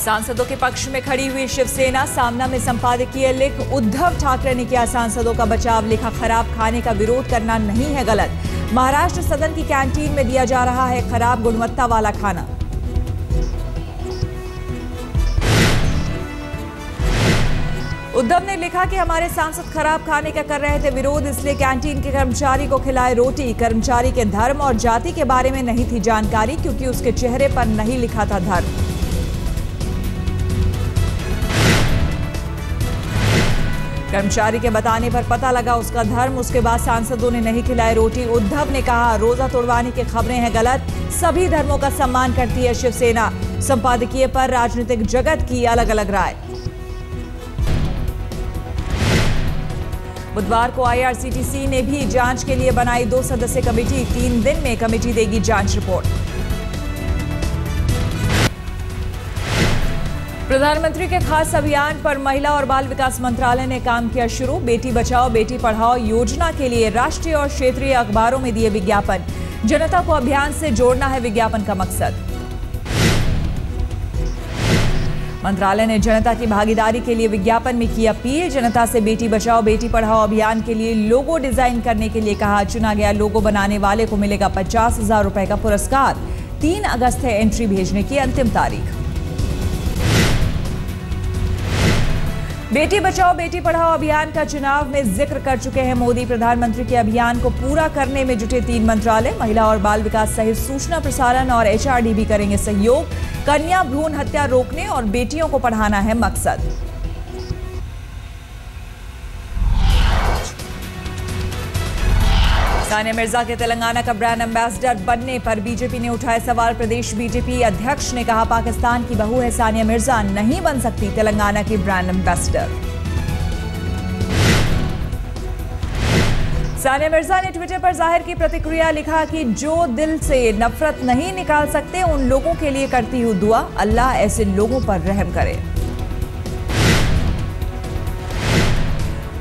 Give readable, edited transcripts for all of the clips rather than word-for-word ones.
सांसदों के पक्ष में खड़ी हुई शिवसेना। सामना में संपादकीय लिख उद्धव ठाकरे ने किया सांसदों का बचाव। लिखा, खराब खाने का विरोध करना नहीं है गलत। महाराष्ट्र सदन की कैंटीन में दिया जा रहा है खराब गुणवत्ता वाला खाना। उद्धव ने लिखा कि हमारे सांसद खराब खाने का कर रहे थे विरोध, इसलिए कैंटीन के कर्मचारी को खिलाए रोटी। कर्मचारी के धर्म और जाति के बारे में नहीं थी जानकारी, क्योंकि उसके चेहरे पर नहीं लिखा था धर्म। कर्मचारी के बताने पर पता लगा उसका धर्म। उसके बाद सांसदों ने नहीं खिलाई रोटी। उद्धव ने कहा, रोजा तोड़वाने की खबरें हैं गलत। सभी धर्मों का सम्मान करती है शिवसेना। संपादकीय पर राजनीतिक जगत की अलग अलग राय। बुधवार को आईआरसीटीसी ने भी जांच के लिए बनाई 2 सदस्यीय कमेटी। 3 दिन में कमेटी देगी जांच रिपोर्ट। प्रधानमंत्री के खास अभियान पर महिला और बाल विकास मंत्रालय ने काम किया शुरू। बेटी बचाओ बेटी पढ़ाओ योजना के लिए राष्ट्रीय और क्षेत्रीय अखबारों में दिए विज्ञापन। जनता को अभियान से जोड़ना है विज्ञापन का मकसद। मंत्रालय ने जनता की भागीदारी के लिए विज्ञापन में की अपील। जनता से बेटी बचाओ बेटी पढ़ाओ अभियान के लिए लोगो डिजाइन करने के लिए कहा। चुना गया लोगो बनाने वाले को मिलेगा 50,000 रुपए का पुरस्कार। 3 अगस्त है एंट्री भेजने की अंतिम तारीख। बेटी बचाओ बेटी पढ़ाओ अभियान का चुनाव में जिक्र कर चुके हैं मोदी। प्रधानमंत्री के अभियान को पूरा करने में जुटे 3 मंत्रालय। महिला और बाल विकास सहित सूचना प्रसारण और एचआरडी भी करेंगे सहयोग। कन्या भ्रूण हत्या रोकने और बेटियों को पढ़ाना है मकसद। सानिया मिर्जा के तेलंगाना का ब्रांड एम्बेसडर बनने पर बीजेपी ने उठाए सवाल। प्रदेश बीजेपी अध्यक्ष ने कहा, पाकिस्तान की बहू है सानिया मिर्जा, नहीं बन सकती तेलंगाना की ब्रांड एम्बेसडर। सानिया मिर्जा ने ट्विटर पर जाहिर की प्रतिक्रिया। लिखा कि जो दिल से नफरत नहीं निकाल सकते उन लोगों के लिए करती हूं दुआ, अल्लाह ऐसे लोगों पर रहम करे।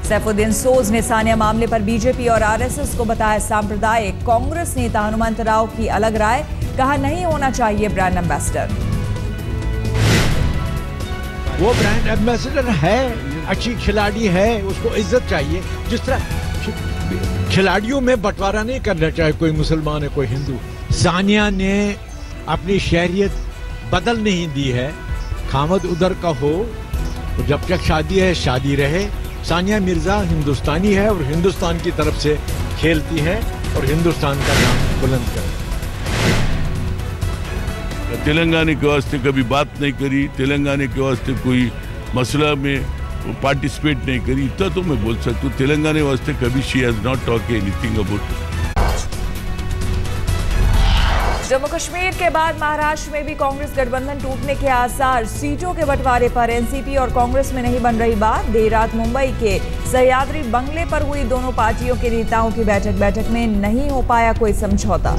सैफुद्दीन सोज ने सानिया मामले पर बीजेपी और आरएसएस को बताया सांप्रदायिक। कांग्रेस नेता हनुमंत राव की अलग राय। कहा, नहीं होना चाहिए ब्रांड एम्बेसडर। वो ब्रांड एम्बेसडर है, अच्छी खिलाड़ी है, उसको इज्जत चाहिए। जिस तरह खिलाड़ियों में बंटवारा नहीं करना चाहिए, कोई मुसलमान है कोई हिंदू। सानिया ने अपनी शहरियत बदल नहीं दी है। खामद उधर का हो, जब तक शादी है शादी रहे। सानिया मिर्जा हिंदुस्तानी है और हिंदुस्तान की तरफ से खेलती है और हिंदुस्तान का नाम बुलंद करती है। तेलंगाना के वास्ते कभी बात नहीं करी, तेलंगाना के वास्ते कोई मसला में पार्टिसिपेट नहीं करी, इतना तो मैं बोल सकता हूँ। तेलंगाना वास्ते कभी she has not talk anything about. Jammu Kashmir के बाद महाराष्ट्र में भी कांग्रेस गठबंधन टूटने के आसार। सीटों के बंटवारे पर एनसीपी और कांग्रेस में नहीं बन रही बात। देर रात मुंबई के सह्याद्री बंगले पर हुई दोनों पार्टियों के नेताओं की बैठक में नहीं हो पाया कोई समझौता।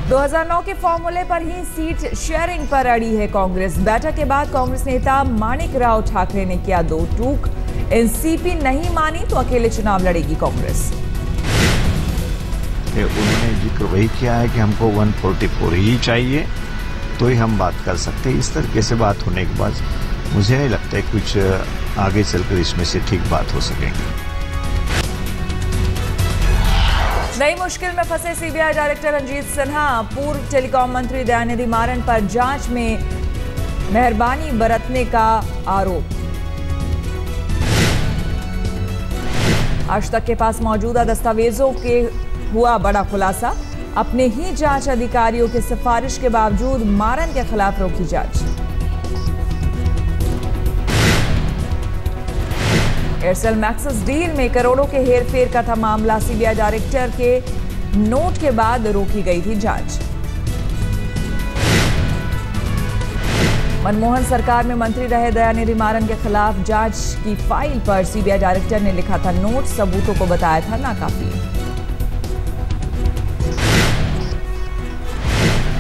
2009 के फॉर्मूले पर ही सीट शेयरिंग पर अड़ी है कांग्रेस। बैठक के बाद कांग्रेस नेता माणिक राव ठाकरे ने किया 2 टूक। एनसीपी नहीं मानी तो अकेले चुनाव लड़ेगी कांग्रेस। उन्होंने जिक्र वही किया है कि हमको 144 ही चाहिए तो ही हम बात कर सकते हैं। इस तरीके से बात होने के बाद मुझे नहीं लगता है कुछ आगे चलकर इसमें से ठीक बात हो सकेगी। नई मुश्किल में फंसे सीबीआई डायरेक्टर रंजीत सिन्हा। पूर्व टेलीकॉम मंत्री दयानिधि मारन पर जांच में मेहरबानी बरतने का आरोप। आज तक के पास मौजूदा दस्तावेजों के हुआ बड़ा खुलासा। अपने ही जांच अधिकारियों की सिफारिश के बावजूद मारन के खिलाफ रोकी जांच। एयरसेल मैक्सिस डील में करोड़ों के हेरफेर का था मामला। सीबीआई डायरेक्टर के नोट के बाद रोकी गई थी जांच। मनमोहन सरकार में मंत्री रहे दयानिधि मारन के खिलाफ जांच की फाइल पर सीबीआई डायरेक्टर ने लिखा था नोट, सबूतों को बताया था नाकाफी।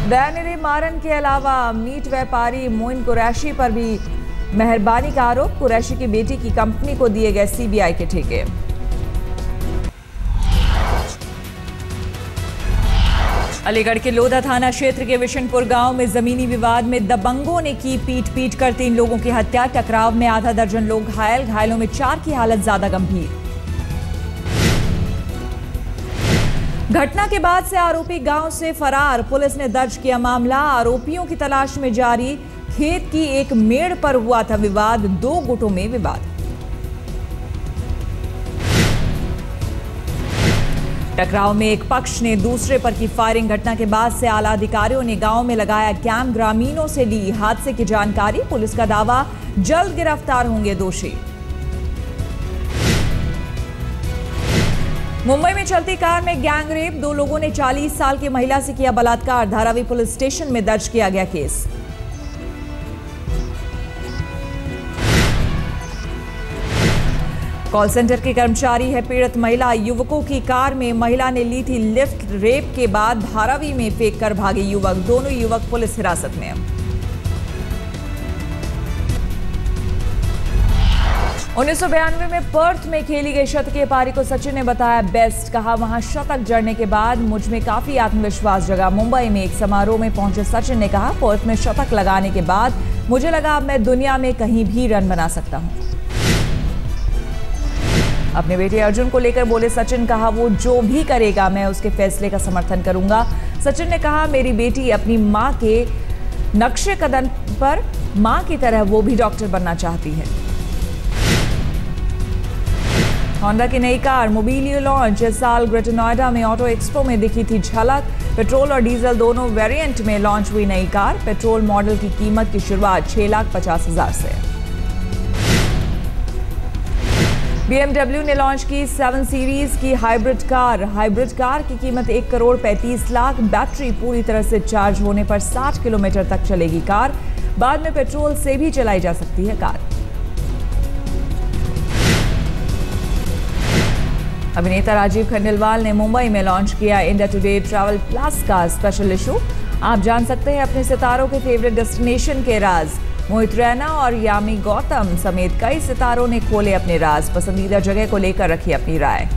दयानिधि मारन के अलावा मीट व्यापारी मोइन कुरैशी पर भी मेहरबानी का आरोप। कुरैशी की बेटी की कंपनी को दिए गए सीबीआई के ठेके। अलीगढ़ के लोधा थाना क्षेत्र के विशनपुर गांव में जमीनी विवाद में दबंगों ने की पीट कर 3 लोगों की हत्या। टकराव में आधा दर्जन लोग घायल, घायलों में 4 की हालत ज्यादा गंभीर। घटना के बाद से आरोपी गांव से फरार, पुलिस ने दर्ज किया मामला। आरोपियों की तलाश में जारी। खेत की एक मेड़ पर हुआ था विवाद, 2 गुटों में विवाद। टकराव में एक पक्ष ने दूसरे पर की फायरिंग। घटना के बाद से आला अधिकारियों ने गांव में लगाया कैंप, ग्रामीणों से ली हादसे की जानकारी। पुलिस का दावा, जल्द गिरफ्तार होंगे दोषी। मुंबई में चलती कार में गैंगरेप, 2 लोगों ने 40 साल की महिला से किया बलात्कार। धारावी पुलिस स्टेशन में दर्ज किया गया केस। कॉल सेंटर की कर्मचारी है पीड़ित महिला। युवकों की कार में महिला ने ली थी लिफ्ट। रेप के बाद धारावी में फेंक कर भागे युवक। दोनों युवक पुलिस हिरासत में। 1992 में पर्थ में खेली गई शतकीय पारी को सचिन ने बताया बेस्ट। कहा, वहां शतक जड़ने के बाद मुझ में काफी आत्मविश्वास जगा। मुंबई में एक समारोह में पहुंचे सचिन ने कहा, पर्थ में शतक लगाने के बाद मुझे लगा अब मैं दुनिया में कहीं भी रन बना सकता हूं। अपने बेटे अर्जुन को लेकर बोले सचिन। कहा, वो जो भी करेगा मैं उसके फैसले का समर्थन करूंगा। सचिन ने कहा, मेरी बेटी अपनी मां के नक्शे कदम पर मां की तरह वो भी डॉक्टर बनना चाहती है। होंडा की नई कार मोबिलियो लॉन्च। इस साल ग्रेटर नोएडा में ऑटो एक्सपो में दिखी थी झलक। पेट्रोल और डीजल दोनों वेरिएंट में लॉन्च हुई नई कार। पेट्रोल मॉडल की कीमत की शुरुआत 6,50,000 से। BMW ने लॉन्च की 7 सीरीज की हाइब्रिड कार। हाइब्रिड कार की कीमत 1,35,00,000। बैटरी पूरी तरह से चार्ज होने पर 60 किलोमीटर तक चलेगी कार। बाद में पेट्रोल से भी चलाई जा सकती है कार। अभिनेता राजीव खंडेलवाल ने मुंबई में लॉन्च किया इंडिया टुडे ट्रैवल प्लस का स्पेशल इशू। आप जान सकते हैं अपने सितारों के फेवरेट डेस्टिनेशन के राज। मोहित रैना और यामी गौतम समेत कई सितारों ने खोले अपने राज। पसंदीदा जगह को लेकर रखी अपनी राय।